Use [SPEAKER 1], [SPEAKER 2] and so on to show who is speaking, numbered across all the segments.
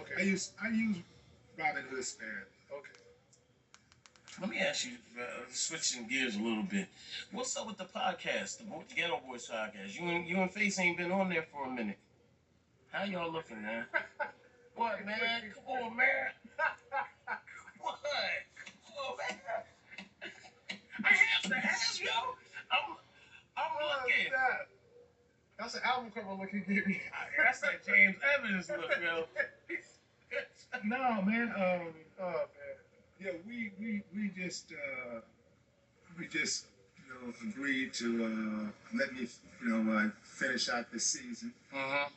[SPEAKER 1] Okay. I use Robin Hood sparingly. Okay.
[SPEAKER 2] Let me ask you, switching gears a little bit. What's up with the podcast, the Ghetto Boys podcast? You and Face ain't been on there for a minute. How y'all looking, man? What, man? Come on, man. What? Come on, man. I have to ask, yo. I'm looking.
[SPEAKER 1] That's an album cover look he gave me.
[SPEAKER 2] That's like James Evans look, yo.
[SPEAKER 1] No, man. Oh man. Yeah, we just agreed to let me finish out this season,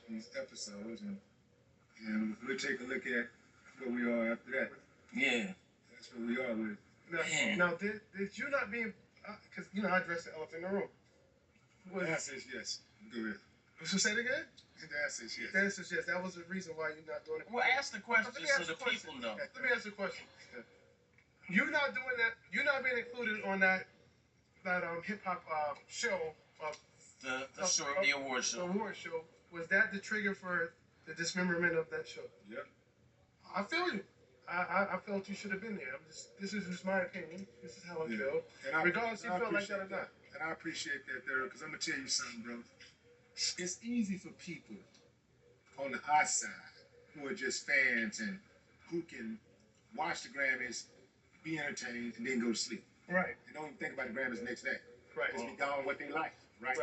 [SPEAKER 1] these episodes, and we'll take a look at where we are after that.
[SPEAKER 2] Yeah,
[SPEAKER 1] that's where we are with it. Now did you not being because I addressed the elephant in the room. The answer is yes. Go ahead. So say it again. The answer is yes. The answer is yes. That was the reason why you're not doing it.
[SPEAKER 2] Well, ask the question so the people know.
[SPEAKER 1] Let me ask the question. You're not doing that. You're not being included on that hip hop show.
[SPEAKER 2] The award show.
[SPEAKER 1] The award show. Was that the trigger for the dismemberment of that show?
[SPEAKER 3] Yep.
[SPEAKER 1] I feel you. I felt you should have been there. This is just my opinion. This is how I feel. Regardless if you feel like that or not.
[SPEAKER 3] And I appreciate that, there, because I'm gonna tell you something, bro. It's easy for people on the outside who are just fans and who can watch the Grammys, be entertained, and then go to sleep.
[SPEAKER 1] Right.
[SPEAKER 3] And don't even think about the Grammys the next day.
[SPEAKER 1] Right.
[SPEAKER 3] Just be gone what they like. Right.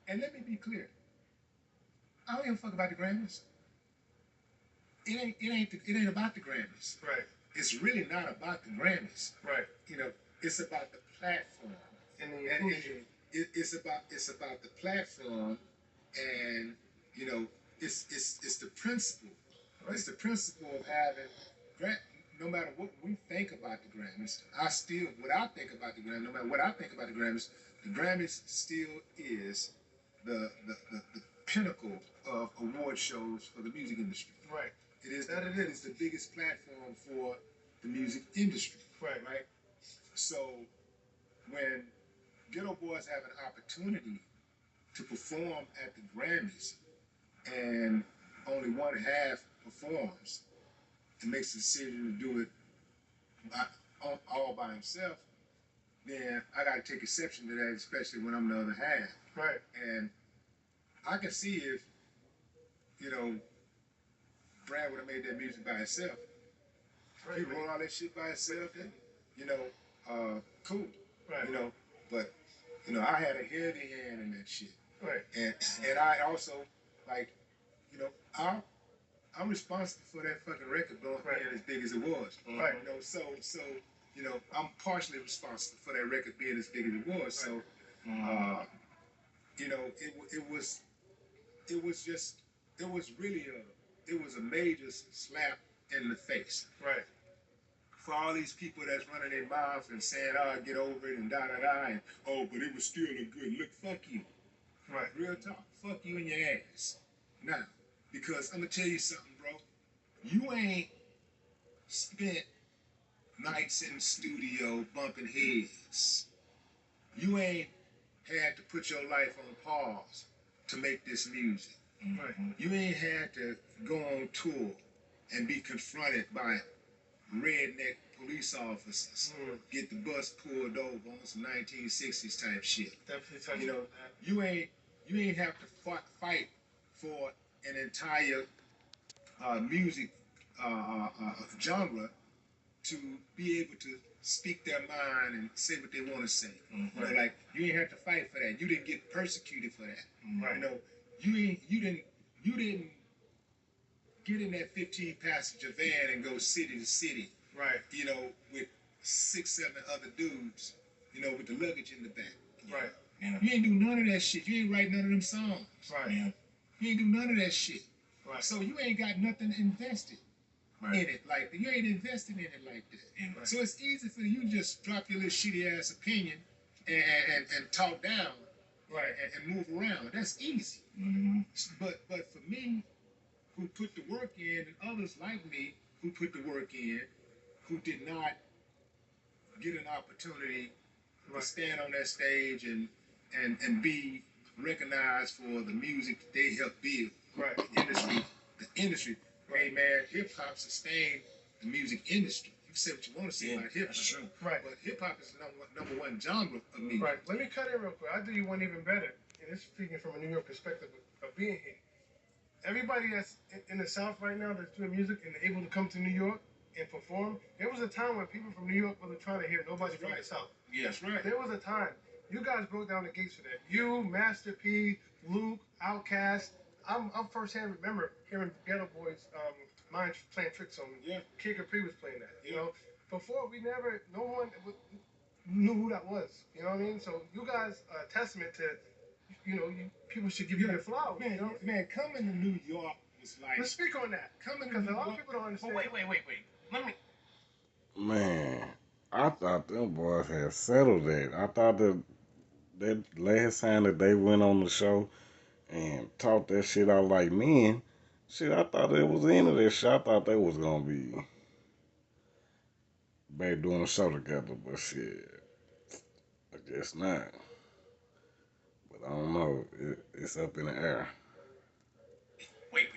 [SPEAKER 3] And let me be clear. I don't even fuck about the Grammys. It ain't about the Grammys.
[SPEAKER 1] Right.
[SPEAKER 3] It's really not about the Grammys.
[SPEAKER 1] Right.
[SPEAKER 3] It's about the platform.
[SPEAKER 1] And
[SPEAKER 3] it's about the platform, and it's the principle. Right. It's the principle of having, no matter what we think about the Grammys, what I think about the Grammys, no matter what I think about the Grammys still is the pinnacle of award shows for the music industry.
[SPEAKER 1] Right.
[SPEAKER 3] It is the biggest platform for the music industry.
[SPEAKER 1] Right.
[SPEAKER 3] Right. So when Ghetto Boys have an opportunity to perform at the Grammys and only one half performs and makes the decision to do it all by himself, then I got to take exception to that, especially when I'm the other half.
[SPEAKER 1] Right.
[SPEAKER 3] And I can see if, Brad would have made that music by himself. Right. He wrote all that shit by himself, and, cool.
[SPEAKER 1] Right.
[SPEAKER 3] But I had a heavy hand in that shit.
[SPEAKER 1] Right.
[SPEAKER 3] And I also, I'm responsible for that fucking record being as big as it was.
[SPEAKER 1] Right.
[SPEAKER 3] So I'm partially responsible for that record being as big as it was. So, it was a major slap in the face.
[SPEAKER 1] Right.
[SPEAKER 3] For all these people that's running their mouths and saying, get over it and da-da-da, and, but it was still a good look. Fuck you.
[SPEAKER 1] Right.
[SPEAKER 3] Real talk. Fuck you in your ass. Now, because I'm going to tell you something, bro. You ain't spent nights in the studio bumping heads. You ain't had to put your life on pause to make this music.
[SPEAKER 1] Right.
[SPEAKER 3] You ain't had to go on tour and be confronted by redneck police officers, get the bus pulled over on some 1960s type shit.
[SPEAKER 1] Definitely.
[SPEAKER 3] You ain't have to fight for an entire music genre to be able to speak their mind and say what they want to say.
[SPEAKER 1] Right.
[SPEAKER 3] You ain't have to fight for that. You didn't get persecuted for that.
[SPEAKER 1] Right.
[SPEAKER 3] You didn't get in that 15-passenger van and go city to city.
[SPEAKER 1] Right.
[SPEAKER 3] With 6-7 other dudes, with the luggage in the back.
[SPEAKER 1] Right.
[SPEAKER 3] You ain't do none of that shit. You ain't write none of them songs.
[SPEAKER 1] Right.
[SPEAKER 3] You ain't do none of that shit.
[SPEAKER 1] Right.
[SPEAKER 3] So you ain't got nothing invested in it like that. You ain't invested in it like that.
[SPEAKER 1] Right.
[SPEAKER 3] So it's easy for you to just drop your little shitty ass opinion and talk down,
[SPEAKER 1] right,
[SPEAKER 3] and move around. That's easy.
[SPEAKER 1] Mm-hmm.
[SPEAKER 3] But for me, who put the work in, and others like me who put the work in, who did not get an opportunity to stand on that stage and be recognized for the music that they helped build.
[SPEAKER 1] Right.
[SPEAKER 3] The industry. Hey man, hip hop sustained the music industry. You can say what you want to say about hip hop.
[SPEAKER 2] That's true.
[SPEAKER 1] Right.
[SPEAKER 3] But hip hop is the number one genre of music.
[SPEAKER 1] Right. Let me cut in real quick. I'll do you one even better. And this is speaking from a New York perspective of being here. Everybody that's in the South right now that's doing music and able to come to New York and perform, there was a time when people from New York wasn't trying to hear nobody from the South.
[SPEAKER 2] Yeah.
[SPEAKER 3] That's right.
[SPEAKER 1] There was a time. You guys broke down the gates for that. You, Master P, Luke, Outkast. I'm firsthand remember hearing Ghetto Boys mind playing tricks on me.
[SPEAKER 3] Yeah.
[SPEAKER 1] Kid Capri was playing that. You
[SPEAKER 3] Yeah.
[SPEAKER 1] know, before no one knew who that was. You know what I mean? So you guys are a testament to, people should give you their flowers.
[SPEAKER 3] Man,
[SPEAKER 1] you know?
[SPEAKER 3] man, coming to New York was like.
[SPEAKER 1] Let's speak on that. Because a lot of people don't understand.
[SPEAKER 2] Wait. Let me.
[SPEAKER 4] Man, I thought them boys had settled that. I thought that last time that they went on the show and talked that shit out like men, shit, I thought it was the end of that shit. I thought they was gonna be back doing a show together, but shit, I guess not. But I don't know. It's up in the air.
[SPEAKER 2] Wait.